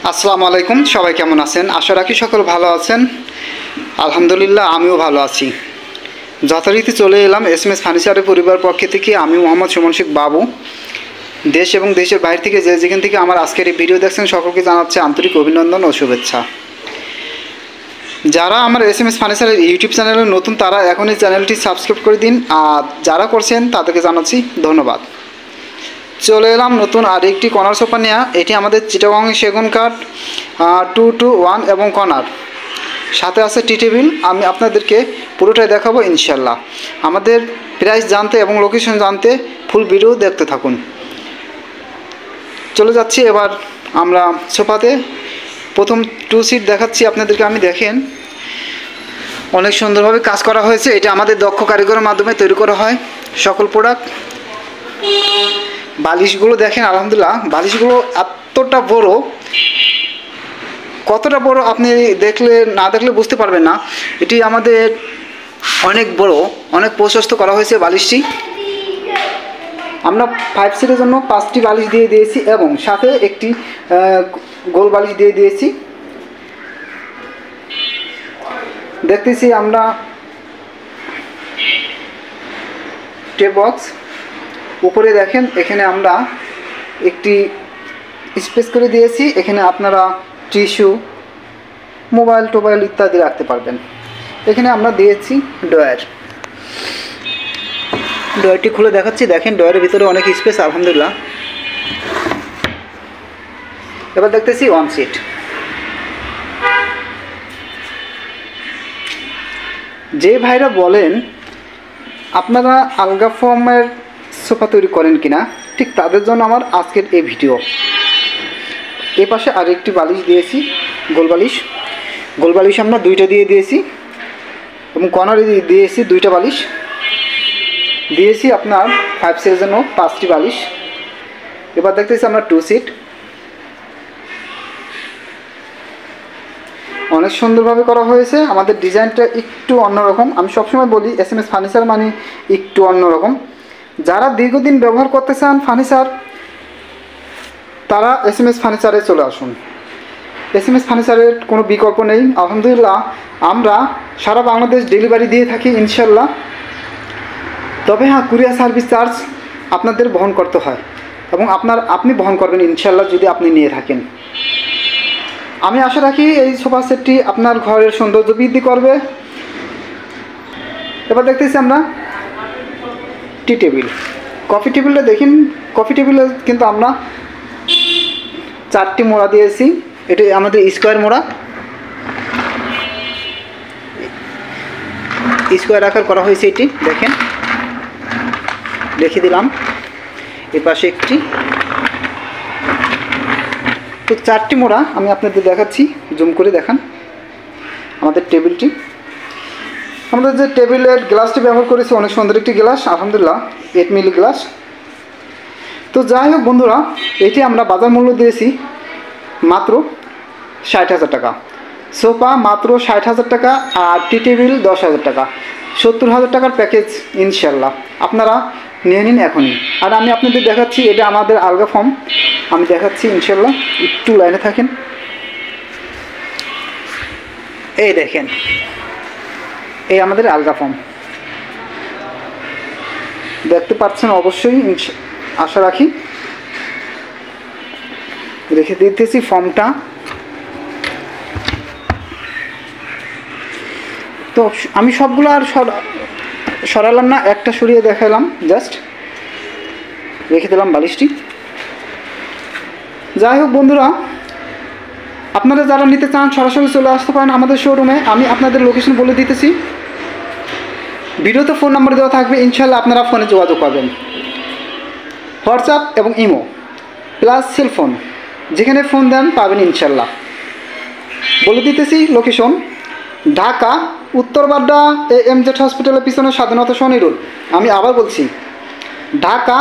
আসসালামু আলাইকুম, সবাই কেমন আছেন? আশা রাখি সকল ভালো আছেন। আলহামদুলিল্লাহ, আমিও ভালো আছি। যথারীতি চলে এলাম এসএমএস ফার্নিচারের পরিবার পক্ষ থেকে। আমি মোহাম্মদ সুমন শেখ বাবু। দেশ এবং দেশের বাইরে থেকে যেখান থেকে আমার আজকের এই ভিডিও দেখছেন সকলকে জানাচ্ছি আন্তরিক অভিনন্দন ও শুভেচ্ছা। যারা আমার এসএমএস ফার্নিচারের ইউটিউব চ্যানেলে নতুন, তারা এখনই চ্যানেলটি সাবস্ক্রাইব করে দিন, আর যারা করছেন তাদেরকে জানাচ্ছি ধন্যবাদ। চলে এলাম নতুন আরেকটি কর্নার সোফা নিয়ে। এটি আমাদের চিটাগং সেগুন কাঠ 2-1 এবং কর্নার, সাথে আছে টি টেবিল। আমি আপনাদেরকে পুরোটাই দেখাবো ইনশাল্লাহ। আমাদের প্রাইস জানতে এবং লোকেশন জানতে ফুল ভিডিও দেখতে থাকুন। চলে যাচ্ছি এবার আমরা সোফাতে। প্রথম 2 সিট দেখাচ্ছি আপনাদেরকে। আমি দেখেন অনেক সুন্দরভাবে কাজ করা হয়েছে। এটা আমাদের দক্ষ কারিগরের মাধ্যমে তৈরি করা হয় সকল প্রোডাক্ট। বালিশগুলো দেখেন, আলহামদুলিল্লাহ বালিশগুলো এতটা বড়, কতটা বড় আপনি না দেখলে বুঝতে পারবেন না। এটি আমাদের অনেক বড়, অনেক প্রশস্ত করা হয়েছে বালিশটি। আমরা 5 সিটের জন্য 5টি বালিশ দিয়ে দিয়েছি এবং সাথে একটি গোল বালিশ দিয়ে দিয়েছি। দেখতেছি আমরা ট্রে বক্স উপরে দেখেন, এখানে আমরা একটি স্পেস করে দিয়েছি। এখানে আপনারা টিস্যু, মোবাইল টোবাইল ইত্যাদি রাখতে পারবেন। এখানে আমরা দিয়েছি ডয়ারটি খুলে দেখাচ্ছি। দেখেন ডয়ারের ভিতরে অনেক স্পেস, আলহামদুলিল্লাহ। এবার দেখতেছি 1 সিট। যে ভাইরা বলেন আপনারা আলগা ফর্মের সোফা তৈরি করেন কিনা, ঠিক তাদের জন্য আমার আজকের এই ভিডিও। এ পাশে আরেকটি বালিশ দিয়েছি, গোল বালিশ আমরা 2টা দিয়ে দিয়েছি এবং কর্নারে দিয়েছি 2টা বালিশ দিয়েছি। আপনার 5 সিটের জন্য 5টি বালিশ। এবার দেখতেছি আমরা 2 সিট। অনেক সুন্দরভাবে করা হয়েছে। আমাদের ডিজাইনটা একটু অন্যরকম। আমি সবসময় বলি এসএমএস ফার্নিচার মানে একটু অন্যরকম। যারা দীর্ঘদিন ব্যবহার করতে চান ফার্নিচার, তারা এসএমএস ফার্নিচারে চলে আসুন। এসএমএস ফার্নিচারের কোনো বিকল্প নেই। আলহামদুলিল্লাহ আমরা সারা বাংলাদেশ ডেলিভারি দিয়ে থাকি ইনশাল্লাহ। তবে হ্যাঁ, কুরিয়ার সার্ভিস চার্জ আপনাদের বহন করতে হয় এবং আপনি বহন করবেন ইনশাল্লাহ যদি আপনি নিয়ে থাকেন। আমি আশা রাখি এই সোফা সেটটি আপনার ঘরের সৌন্দর্য বৃদ্ধি করবে। এবার দেখতেছি আমরা টি টেবিল। কফি টেবিলটা দেখেন, কফি টেবিলে কিন্তু আমরা 4টি মোড়া দিয়েছি। এটি আমাদের স্কোয়ার মোড়া, স্কোয়ার আকার করা হয়েছে। এটি দেখেন, রেখে দিলাম। এর পাশে একটি, তো 4টি মোড়া আমি আপনাদের দেখাচ্ছি। জুম করে দেখান আমাদের টেবিলটি। আমাদের যে টেবিলের গ্লাসটি ব্যবহার করেছি অনেক সুন্দর একটি গ্লাস, আলহামদুলিল্লাহ 8 মিলি গ্লাস। তো যাই হোক বন্ধুরা, এটি আমরা বাজার মূল্য দিয়েছি মাত্র 60,000 টাকা। সোফা মাত্র 60,000 টাকা, আর টি টেবিল 10,000 টাকা। 70,000 টাকার প্যাকেজ ইনশাল্লাহ। আপনারা নিয়ে নিন এখনই। আর আমি আপনাদের দেখাচ্ছি, এটা আমাদের আলগা ফর্ম। আমি দেখাচ্ছি ইনশাল্লাহ, একটু লাইনে থাকেন। এই দেখেন, এই আমাদের আলগা ফর্ম দেখতে পাচ্ছেন অবশ্যই, আশা রাখি। রেখে দিতেছি ফর্মটা। তো আমি সবগুলো আর সরালাম না, একটা সরিয়ে দেখালাম, জাস্ট রেখে দিলাম বালিশটি। যাই হোক বন্ধুরা, আপনারা যারা নিতে চান সরাসরি চলে আসতে পারেন আমাদের শোরুমে। আমি আপনাদের লোকেশন বলে দিতেছি। ভিডিওতে ফোন নাম্বার দেওয়া থাকবে, ইনশাল্লাহ আপনারা ফোনে যোগাযোগ করবেন। হোয়াটসঅ্যাপ এবং ইমো প্লাস সেলফোন, যেখানে ফোন দেন পাবেন ইনশাল্লাহ। বলে দিতেছি লোকেশন, ঢাকা উত্তরবাড্ডা AMZ হসপিটালের পিছনে স্বাধীনতা সরণি রোড। আমি আবার বলছি, ঢাকা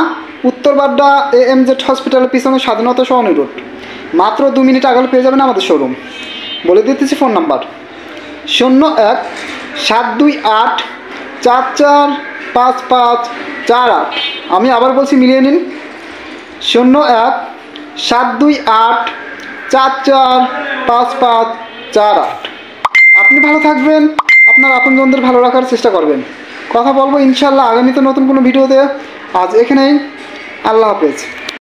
উত্তরবাড্ডা AMZ হসপিটালের পিছনে স্বাধীনতা সরণি রোড। মাত্র 2 মিনিট আগে পেয়ে যাবেন আমাদের শোরুম। বলে দিতেছি ফোন নাম্বার 01-728-445548। আমি আবার বলছি, মিলিয়ে নিন 01-728 445548। আপনি ভালো থাকবেন, আপনার আপনজনদের ভালো রাখার চেষ্টা করবেন। কথা বলবো ইনশাল্লাহ আগামীতে নতুন কোনো ভিডিওতে। আজ এখানেই, আল্লাহ হাফেজ।